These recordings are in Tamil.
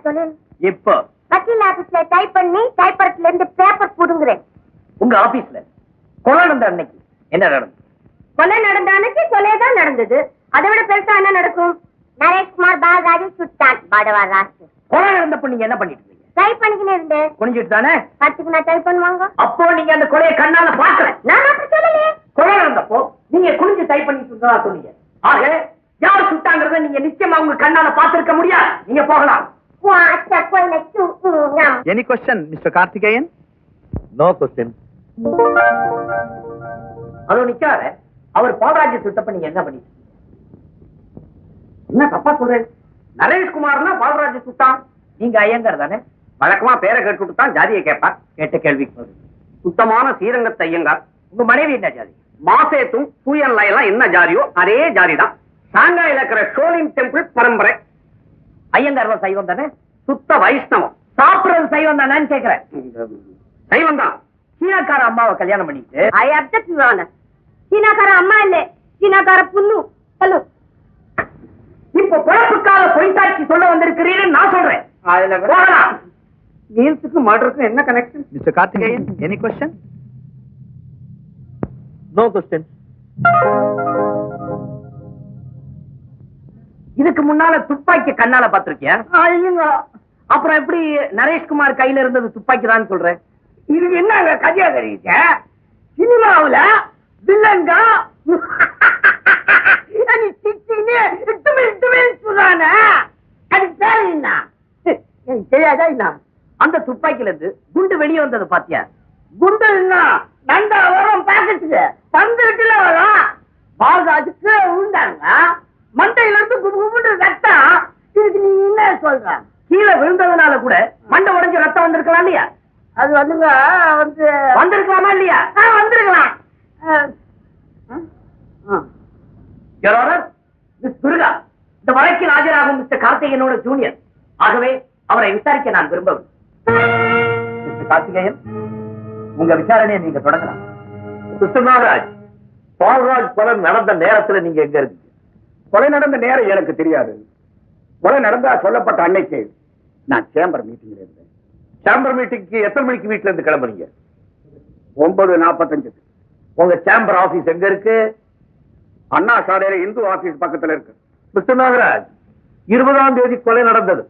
சொல்லு. இப்போ வக்கீல் ஆபீஸ்ல டைப் பண்ணி டைப்பர்ல இருந்து பேப்பர் புடுங்குறேன். உங்க ஆபீஸ்ல கொலை நடந்த அன்னைக்கு என்ன நடந்தது? கொலை நடந்த அன்னைக்கு கொலை தான் நடந்தது. அதை விட பெருசா என்ன நடக்கும்? நரேஷ்குமார் பாலராஜு சுட்டான். பாடவா ராசு. கொலை நடந்தப்ப நீங்க என்ன பண்ணிட்டு இருந்தீங்க? டைப் பண்ணிக்கினே இருந்தேன். குனிஞ்சிட்டு தானே? பத்துக்கு நான் டைப் பண்ணுவாங்க. அப்போ நீங்க அந்த கொலையை கண்ணால பாக்கல. நான் அப்படி சொல்லலையே. கொலை நடந்தப்போ நீங்க குனிஞ்சு டைப் பண்ணிட்டு இருந்ததா சொன்னீங்க. ஆக யார் சுட்டாங்கறத நீங்க நிச்சயமா உங்க கண்ணால பாத்திருக்க முடியாது. நீங்க போகலாம். Any question, Mr. Karthikeyan? No question. அதோ நிக்காரு. அவர் பாலராஜ சுட்டப்ப நீங்க என்ன பண்ணிட்டு? என்ன தப்பா சொல்றேன்? நரேஷ்குமார்னா பாலராஜ சுட்டான். நீங்க ஐயங்கார் தானே? வழக்கமா பேரை கேட்டுட்டு தான் ஜாதியை கேட்பார். கேட்ட கேள்விக்கு பதில். சுத்தமான ஸ்ரீரங்கத்து ஐயங்கார். உங்க மனைவி என்ன ஜாதி? மாசேத்தும் தூயன்ல எல்லாம் என்ன ஜாதியோ அதே ஜாதி தான். சாங்காயில இருக்கிற ஷோலின் டெம்பிள் பரம்பரை. ஐயங்கார் சைவம் தானே? சுத்த வைஷ்ணவம். சாப்பிடுறது சைவம் தானேன்னு கேக்குறேன். சைவம் தான். சீனாக்கார அம்மாவை கல்யாணம் பண்ணிட்டு ஐ அப்செக்ட் யுவர் ஆனர். சீனாக்கார அம்மா இல்ல, சீனாக்கார புண்ணு. ஹலோ. இப்ப பிறப்புக்காக பொய் சாட்சி சொல்ல வந்திருக்கிறீர்கள் நான் சொல்றேன். அதுல போகலாம். மீல்ஸுக்கு மர்டருக்கும் என்ன connection? Mr. Karthikeyan, any question? No question. இதுக்கு முன்னால துப்பாக்கி கண்ணால பாத்திருக்கியா? அப்புறம் எப்படி நரேஷ்குமார் கையில இருந்தது துப்பாக்கி தான் சொல்றேன்? இதுக்கு என்ன கதையா தெரியுங்க? சினிமாவுல வில்லங்க தெரியாதா? என்ன அந்த துப்பாக்கில இருந்து குண்டு வெளியே வந்தது பாத்தியா? குண்டு நண்டா வரும் பாக்கெட்டுக்கு பந்துட்டுல வரும். பாலராஜுக்கு உண்டாங்க மண்டையில இருந்து குபுகுபுன்னு ரத்தம். இதுக்கு நீ என்ன சொல்ற? கீழே விழுந்ததுனால கூட மண்டை உடைஞ்சு ரத்தம் வந்திருக்கலாம் இல்லையா? அது வந்துங்க வந்திருக்கலாமா இல்லையா? வந்திருக்கலாம். Your Honor, Miss துர்கா இந்த வழக்கில் ஆஜராகும் மிஸ்டர் கார்த்திகேயனோட ஜூனியர். ஆகவே அவரை விசாரிக்க நான் விரும்பவில்லை. மிஸ்டர் கார்த்திகேயன், உங்க விசாரணையை நீங்க தொடங்கலாம். மிஸ்டர் நாகராஜ், பால்ராஜ் கொலை நடந்த நேரத்துல நீங்க எங்க இருக்கீங்க? கொலை நடந்த நேரம் எனக்கு தெரியாது. கொலை நடந்தா சொல்லப்பட்ட அன்னைக்கு நான் சேம்பர் மீட்டிங்ல இருந்தேன். சேம்பர் மீட்டிங்க்கு எத்தனை மணிக்கு வீட்டுல இருந்து கிளம்புறீங்க? 9:45. உங்க சேம்பர் ஆபீஸ் எங்க இருக்கு? அண்ணா சாலையில இந்து ஆபீஸ் பக்கத்துல இருக்கு. மிஸ்டர் நாகராஜ், 20ஆம் தேதி கொலை நடந்தது.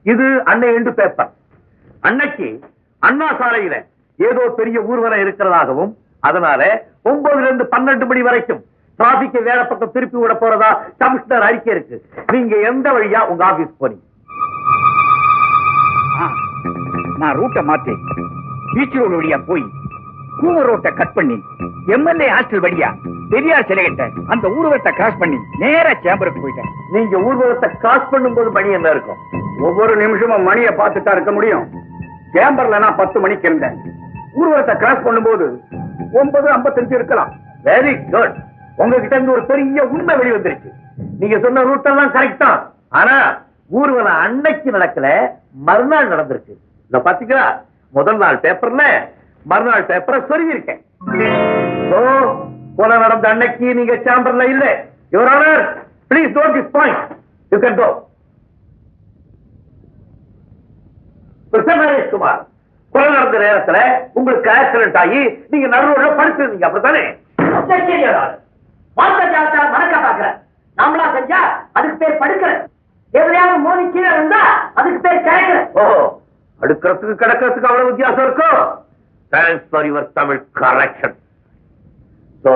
இது அன்னை இந்து பேப்பர். அன்னைக்கு அண்ணா சாலையில ஏதோ பெரிய ஊர்வலம் இருக்கிறதாகவும் அதனால 9 இருந்து 12 மணி வரைக்கும் டிராபிக்கை வேற பக்கம் திருப்பி விட போறதா கமிஷனர் அறிக்கை இருக்கு. நீங்க எந்த வழியா உங்க ஆபீஸ் போனீங்க? நான் ரூட்டை மாத்தி பீச் ரோடு வழியா போய் கூவர் ரோட்டை கட் பண்ணி எம்எல்ஏ ஹாஸ்டல் வழியா பெரியார் சிலைகிட்ட அந்த ஊர்வலத்தை கிராஸ் பண்ணி நேரா சேம்பருக்கு போயிட்டேன். நீங்க ஊர்வலத்தை கிராஸ் பண்ணும்போது மணி என்ன இருக்கும்? ஒவ்வொரு நிமிஷமும் மணியை பார்த்துட்டா இருக்க முடியும். சேம்பர்ல நான் 10 மணிக்கு இருந்தேன். ஊர்வலத்தை கிராஸ் பண்ணும்போது 9:55 இருக்கலாம். Very good. உங்ககிட்ட இருந்து ஒரு பெரிய உண்மை வெளிவந்துருச்சு. நீங்க சொன்ன ரூட் எல்லாம் கரெக்ட் தான். ஆனா ஊர்வலம் அன்னைக்கு நடக்கல, மறுநாள் நடந்திருக்கு. இத பாத்தீங்களா? முதல் நாள் பேப்பர்ல மறுநாள் பேப்பரை சொருகி இருக்கேன். கொலை நடந்த அன்னைக்கு நீங்க சேம்பர்ல இல்ல. Your honour, please note this point. You can go. Nareshkumar, கொலை நடந்த நேரத்துல உங்களுக்கு ஆக்சிடென்ட் ஆகி நீங்க நடுரோட படுத்திருந்தீங்க, அப்படித்தானே? மறக்க பாக்குற நாமளா செஞ்சா அதுக்கு பேர் படுக்கிற. எதுலையாவது மோதி கீழே இருந்தா அதுக்கு பேர் கிடக்கிற. ஓ, அடுக்கிறதுக்கு கிடக்கிறதுக்கு அவ்வளவு வித்தியாசம் இருக்கும். Thanks for your Tamil correction. So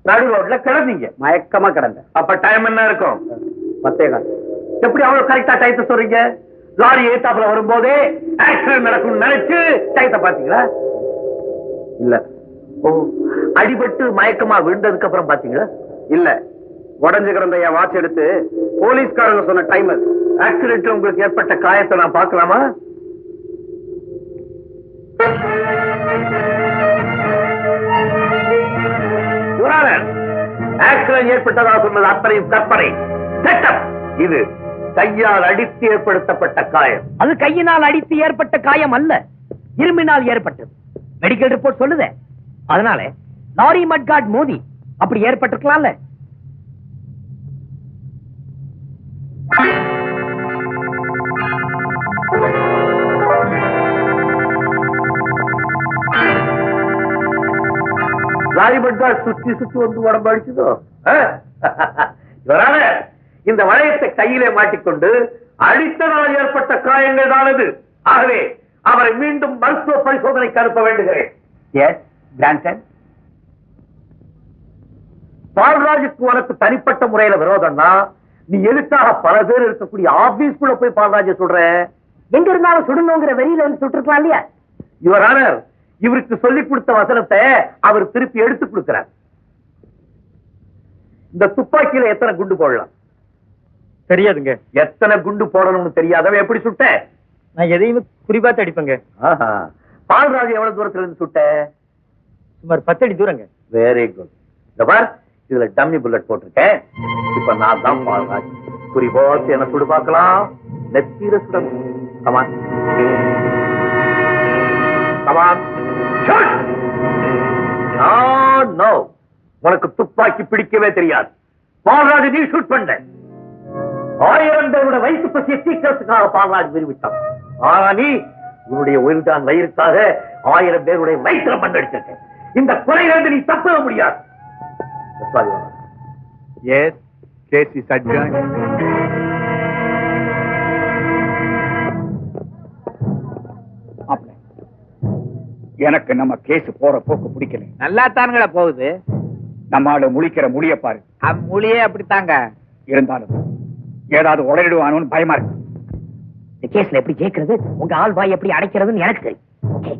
நடு ரோட்ல கிடந்தீங்க, மயக்கமா கிடந்த. அப்ப டைம் என்ன இருக்கும்? 10:15. எப்படி அவ்வளவு கரெக்டா டைத்தை சொல்றீங்க? லாரி ஏத்தாப்புல வரும்போதே ஆக்சிடென்ட் நடக்கும்னு நினைச்சு டைத்தை பாத்தீங்களா? இல்ல. ஓ, அடிபட்டு மயக்கமா விழுந்ததுக்கு அப்புறம் பாத்தீங்களா? இல்ல. உடஞ்சு கிடந்த என் வாட்ச் எடுத்து போலீஸ்காரங்க சொன்ன டைம் அது. ஆக்சிடென்ட்ல உங்களுக்கு ஏற்பட்ட காயத்தை நான் பார்க்கலாமா? ஆக்சிடென்ட் ஏற்பட்டதா சொன்னது அத்தனையும் கற்பனை, செட்டப். இது கையால் அடித்து ஏற்படுத்தப்பட்ட காயம். அது கையினால் அடித்து ஏற்பட்ட காயம் அல்ல, இரும்பினால் ஏற்பட்டது. மெடிக்கல் ரிப்போர்ட் சொல்லுதே. அதனால லாரி மட்கார்ட் மோதி அப்படி ஏற்பட்டிருக்கலாம்ல. காரிபட்டா சுத்தி சுத்தி வந்து உடம்பு அடிச்சதோ? இவரான இந்த வளையத்தை கையிலே மாட்டிக்கொண்டு அடித்தனால் ஏற்பட்ட காயங்கள் தானது. ஆகவே அவரை மீண்டும் மருத்துவ பரிசோதனைக்கு அனுப்ப வேண்டுகிறேன். S granted. பால்ராஜுக்கு உனக்கு தனிப்பட்ட முறையில விரோதம்னா நீ எதுக்காக பல பேர் இருக்கக்கூடிய ஆபீஸ்குள்ள போய் பால்ராஜ சொல்ற? எங்க இருந்தாலும் சுடணுங்கிற வெறியில வந்து சுட்டுருக்கலாம் இல்லையா? யுவர் ஆனர், இவருக்கு சொல்லிக் கொடுத்த வசனத்தை அவர் திருப்பி எடுத்து கொடுக்கிறார். இந்த துப்பாக்கியில எத்தனை குண்டு போடலாம் தெரியாதுங்க. எத்தனை குண்டு போடணும்னு தெரியாதவன் எப்படி சுட்ட? நான் எதையுமே குறிப்பாத்து அடிப்பேங்க. பால்ராஜ் எவ்வளவு தூரத்துல இருந்து சுட்ட? சுமார் 10 அடி தூரங்க. Very good. இந்த பார், இதுல டம்மி புல்லட் போட்டிருக்கேன். இப்ப நான் தான் பால்ராஜ். குறிப்பாத்து என்ன சுடு பார்க்கலாம். நெத்தியில சுடணும். Come on come on. நோ, உனக்கு துப்பாக்கி பிடிக்கவே தெரியாது. பால்ராஜ் நீ ஷூட் பண்ண. 1000 பேரோட வயிற்று பசியை தீக்கிறதுக்காக பால்ராஜ் விரும்பிட்டான். ஆனா நீ உன்னுடைய உயிர்தான் வயிறுக்காக 1000 பேருடைய வயிற்ற பண்ணடிச்சிருக்க. இந்த கொலையிலிருந்து நீ தப்ப முடியாது. Yes, case is adjourned. எனக்கு நம்ம கேஸ் போற போக்கு பிடிக்கல. நல்லா தானுங்களா போகுது. நம்மால முழிக்கிற மொழிய பாரு. மொழியே அப்படித்தாங்க. இருந்தாலும் ஏதாவது உடலிடுவானு பயமா இருக்கு. இந்த கேஸ்ல எப்படி ஜெயிக்கிறது, உங்க ஆள் வாய் எப்படி அடைக்கிறதுன்னு எனக்கு தெரியும். ஓகே,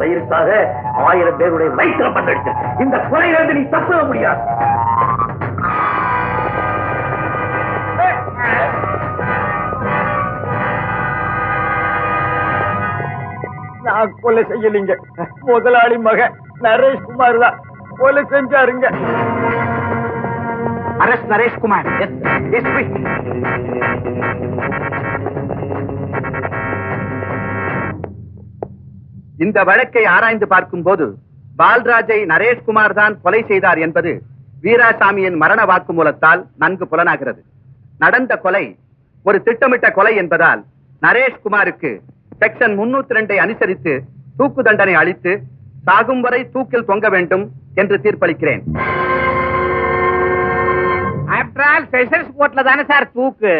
வயிறுக்காக 1000 பேருடைய வயிற்ற பண்ணடிச்ச. இந்த கொலையிலிருந்து நீ தப்ப முடியாது. நான் கொலை செய்யலீங்க. முதலாளி மகன் நரேஷ்குமார் தான் கொலை செஞ்சாருங்க. அரஸ்ட் நரேஷ்குமார். இந்த வழக்கை ஆராய்ந்து பார்க்கும் போது பால்ராஜை நரேஷ்குமார் தான் கொலை செய்தார் என்பது வீராசாமியின் மரண வாக்குமூலத்தால் நன்கு புலனாகிறது. நடந்த கொலை ஒரு திட்டமிட்ட கொலை என்பதால் நரேஷ்குமாருக்கு செக்ஷன் 302 அனுசரித்து தூக்கு தண்டனை அளித்து சாகும் வரை தூக்கில் தொங்க வேண்டும் என்று தீர்ப்பளிக்கிறேன். ஆஃப்டர் ஆல் செஷன்ஸ் கோர்ட்ல தானே சார் தூக்கு.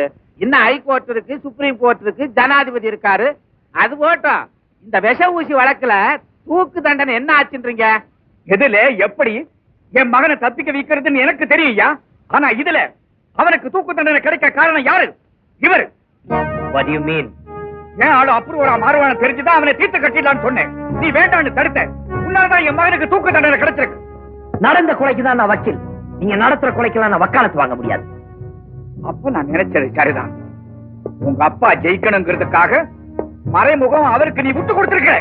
இன்னும் ஹைகோர்ட் இருக்கு, சுப்ரீம் கோர்ட் இருக்கு, ஜனாதிபதி இருக்காரு. அது போட்டோம், இந்த விஷ ஊசி வழக்குல தூக்கு தண்டனை என்ன ஆச்சுன்றீங்க? எதுல எப்படி என் மகனை தப்பிக்க வைக்கிறதுன்னு எனக்கு தெரியுயா. ஆனா இதுல அவனுக்கு தூக்கு தண்டனை கிடைக்க காரணம் யாரு? இவரு. What do you mean? ஏன் ஆளு அப்ரூவரா மாறுவான தெரிஞ்சுதான் அவனை தீர்த்து கட்டிடலான்னு சொன்னேன். நீ வேண்டாம்னு தடுத்த. உன்னால்தான் என் மகனுக்கு தூக்கு தண்டனை கிடைச்சிருக்கு. நடந்த கொலைக்கு தான் நான் வக்கீல். நீங்க நடத்துற கொலைக்கெல்லாம் நான் வக்காலத்து வாங்க முடியாது. அப்ப நான் நினைச்சது சரிதான். உங்க அப்பா ஜெயிக்கணுங்கிறதுக்காக மறைமுகம் அவருக்கு நீ விட்டு கொடுத்திருக்க.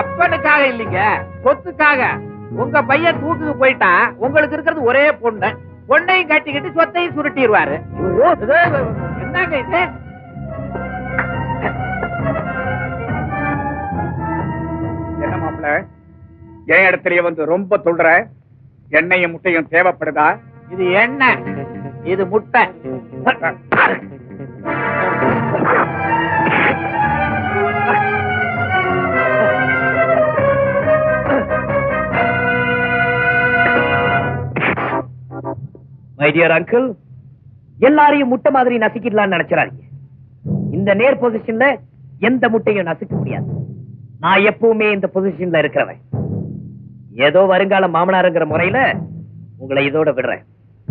அப்பனுக்காக இல்லைங்க, சொத்துக்காக. உங்க பையன் தூக்குக்கு போயிட்டா உங்களுக்கு இருக்கிறது ஒரே பொண்ணு. பொண்ணையும் கட்டிக்கிட்டு சொத்தையும் சுருட்டிடுவாரு. என்னங்க இது? என்ன மாப்பிள்ள, என் இடத்துலயே வந்து ரொம்ப சொல்ற. எண்ணெயும் முட்டையும் தேவைப்படுதா? இது என்ன, இது முட்டை. மை டியர் அங்கிள், எல்லாரையும் முட்டை மாதிரி நசுக்கிடலாம்னு நினைச்சிடாதீங்க. இந்த நேர் பொசிஷன்ல எந்த முட்டையும் நசுக்க முடியாது. நான் எப்பவுமே இந்த பொசிஷன்ல இருக்கிறவன். ஏதோ வருங்கால மாமனாருங்கிற முறையில உங்களை இதோட விடுறேன்.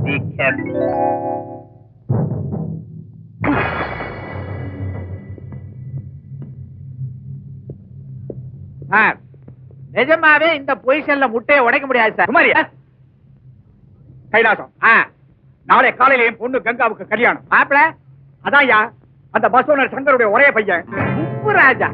Be careful. சார் நிஜமாவே இந்த பொசிஷன்ல முட்டையை உடைக்க முடியாது சார். குமாரியா கைலாசம் நாளை காலையில என் பொண்ணு கங்காவுக்கு கல்யாணம். மாப்பிள அதான் அந்த பஸ் ஓனர் சங்கருடைய ஒரே பையன் உப்பு ராஜா.